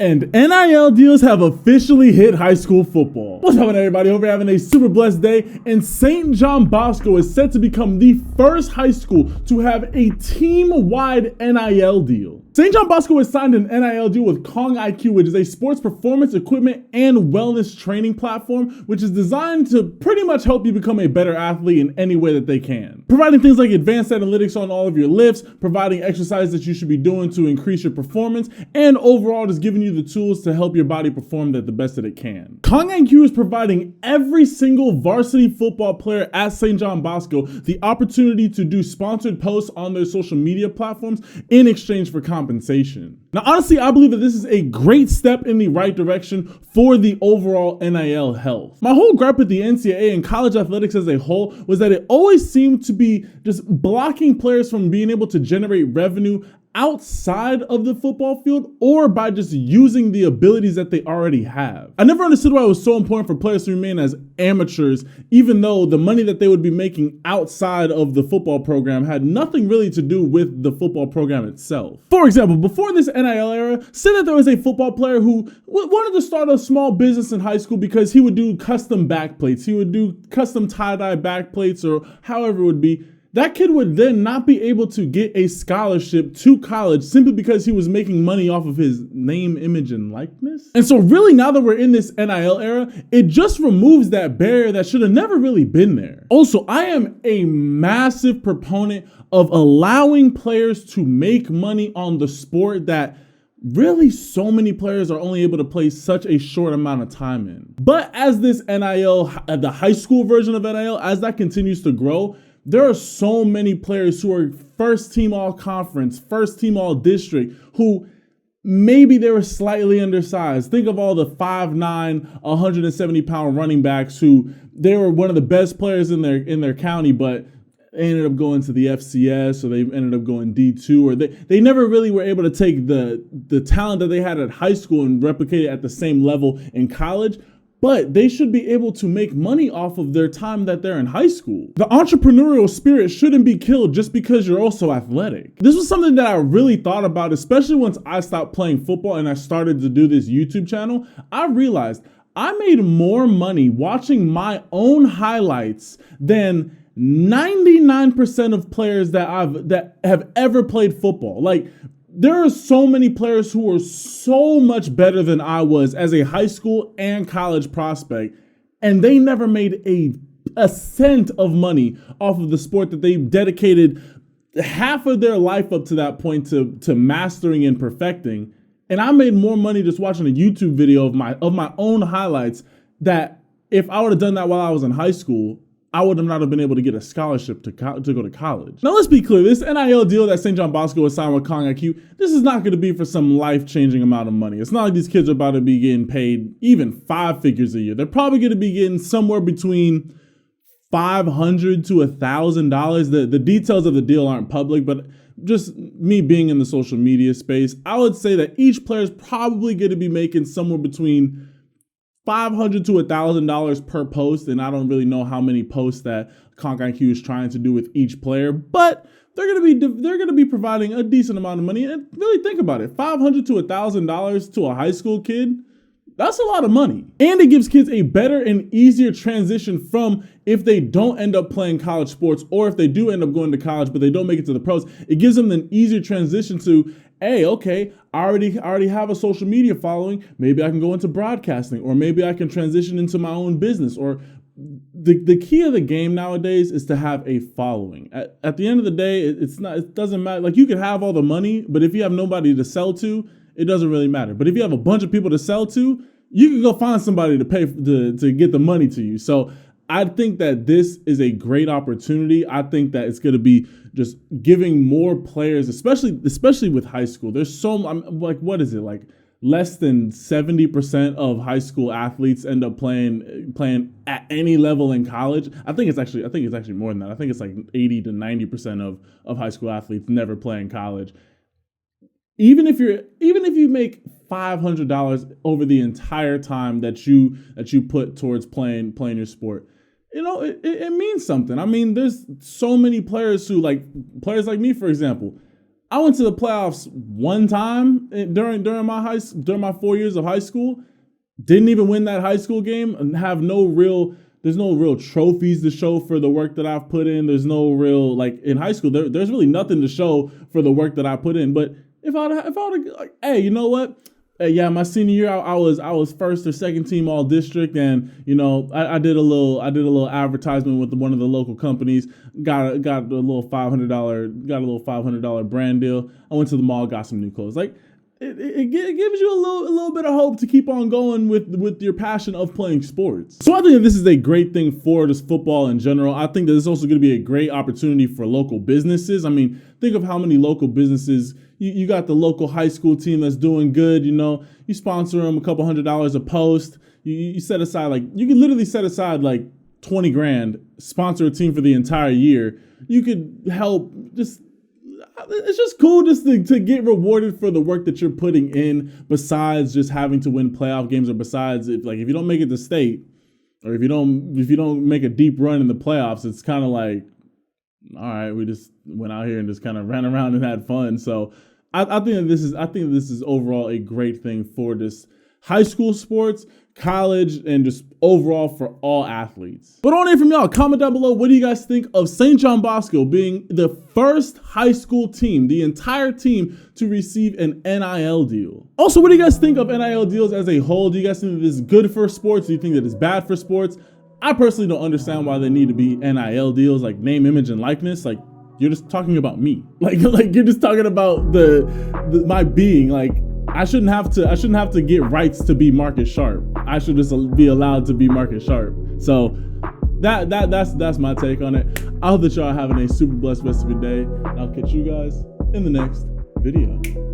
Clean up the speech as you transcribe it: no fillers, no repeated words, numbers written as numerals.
And NIL deals have officially hit high school football. What's happening, everybody? Hope you're having a super blessed day. And St. John Bosco is set to become the first high school to have a team-wide NIL deal. St. John Bosco has signed an NIL deal with Kong IQ, which is a sports performance equipment and wellness training platform, which is designed to pretty much help you become a better athlete in any way that they can. Providing things like advanced analytics on all of your lifts, providing exercises that you should be doing to increase your performance, and overall just giving you the tools to help your body perform at the best that it can. Kong IQ is providing every single varsity football player at St. John Bosco the opportunity to do sponsored posts on their social media platforms in exchange for compensation. Now, honestly, I believe that this is a great step in the right direction for the overall NIL health. My whole gripe with the NCAA and college athletics as a whole was that it always seemed to be just blocking players from being able to generate revenue outside of the football field or by just using the abilities that they already have. I never understood why it was so important for players to remain as amateurs, even though the money that they would be making outside of the football program had nothing really to do with the football program itself. For example, before this NIL era, say that there was a football player who wanted to start a small business in high school because he would do custom backplates, he would do custom tie-dye backplates, or however it would be. That kid would then not be able to get a scholarship to college simply because he was making money off of his name, image, and likeness. And so really, now that we're in this NIL era, it just removes that barrier that should have never really been there. Also, I am a massive proponent of allowing players to make money on the sport that really so many players are only able to play such a short amount of time in. But as this NIL, the high school version of NIL, as that continues to grow, there are so many players who are first team all conference, first team all district, who maybe they were slightly undersized. Think of all the 5'9", 170-pound running backs who they were one of the best players in their county, but they ended up going to the FCS, or they ended up going D2, or they never really were able to take the talent that they had at high school and replicate it at the same level in college. But they should be able to make money off of their time that they're in high school. The entrepreneurial spirit shouldn't be killed just because you're also athletic. This was something that I really thought about, especially once I stopped playing football and I started to do this YouTube channel. I realized I made more money watching my own highlights than 99% of players that have ever played football. Like, there are so many players who are so much better than I was as a high school and college prospect, and they never made a cent of money off of the sport that they dedicated half of their life up to that point to mastering and perfecting. And I made more money just watching a YouTube video of my own highlights, that if I would have done that while I was in high school, I would not have been able to get a scholarship to go to college. Now, let's be clear. This NIL deal that St. John Bosco has signed with Kong IQ, this is not going to be for some life-changing amount of money. It's not like these kids are about to be getting paid even 5 figures a year. They're probably going to be getting somewhere between $500 to $1,000. The details of the deal aren't public, but just me being in the social media space, I would say that each player is probably going to be making somewhere between $500 to $1,000 per post, and I don't really know how many posts that Kong IQ is trying to do with each player, but they're gonna be providing a decent amount of money. And really think about it: $500 to $1,000 to a high school kid. That's a lot of money. And it gives kids a better and easier transition from if they don't end up playing college sports, or if they do end up going to college but they don't make it to the pros. It gives them an easier transition to, hey, okay, I already have a social media following. Maybe I can go into broadcasting, or maybe I can transition into my own business. Or the key of the game nowadays is to have a following. At the end of the day, it doesn't matter. Like, you can have all the money, but if you have nobody to sell to, it doesn't really matter. But if you have a bunch of people to sell to, you can go find somebody to pay to get the money to you. So I think that this is a great opportunity. I think that it's going to be just giving more players, especially with high school. There's like, what is it, like less than 70% of high school athletes end up playing at any level in college. I think it's actually more than that. I think it's like 80 to 90% of high school athletes never play in college. Even if you make $500 over the entire time that you put towards playing your sport, you know, it means something. I mean, there's so many players like me, for example. I went to the playoffs one time during my 4 years of high school. Didn't even win that high school game and have there's no real trophies to show for the work that I've put in. There's no real, like, in high school, there's really nothing to show for the work that I put in. But if I would, like, hey, you know what? Hey, yeah, my senior year, I was first or second team all district, and you know, I did a little advertisement with one of the local companies. Got a little $500 brand deal. I went to the mall, got some new clothes. Like, it gives you a little bit of hope to keep on going with your passion of playing sports. So I think that this is a great thing for just football in general. I think that this is also going to be a great opportunity for local businesses. I mean, think of how many local businesses, you got the local high school team that's doing good, you know, you sponsor them a couple $100s a post. You set aside, like, you can literally set aside like 20 grand, sponsor a team for the entire year. You could help it's just cool just to get rewarded for the work that you're putting in, besides just having to win playoff games, or besides if you don't make it to state, or if you don't make a deep run in the playoffs, it's kind of like, all right, we just went out here and just kind of ran around and had fun. So I think this is overall a great thing for just high school sports, college, and just overall for all athletes. But I want to hear from y'all. Comment down below, what do you guys think of St. John Bosco being the first high school team, the entire team, to receive an NIL deal? Also, what do you guys think of NIL deals as a whole? Do you guys think that this is good for sports? Do you think that it's bad for sports? I personally don't understand why they need to be NIL deals, like name, image, and likeness. Like, you're just talking about me. Like you're just talking about my being. Like, I shouldn't have to get rights to be Marcus Sharpe. I should just be allowed to be Marcus Sharpe. So that's my take on it. I hope that y'all are having a super blessed rest of your day. I'll catch you guys in the next video.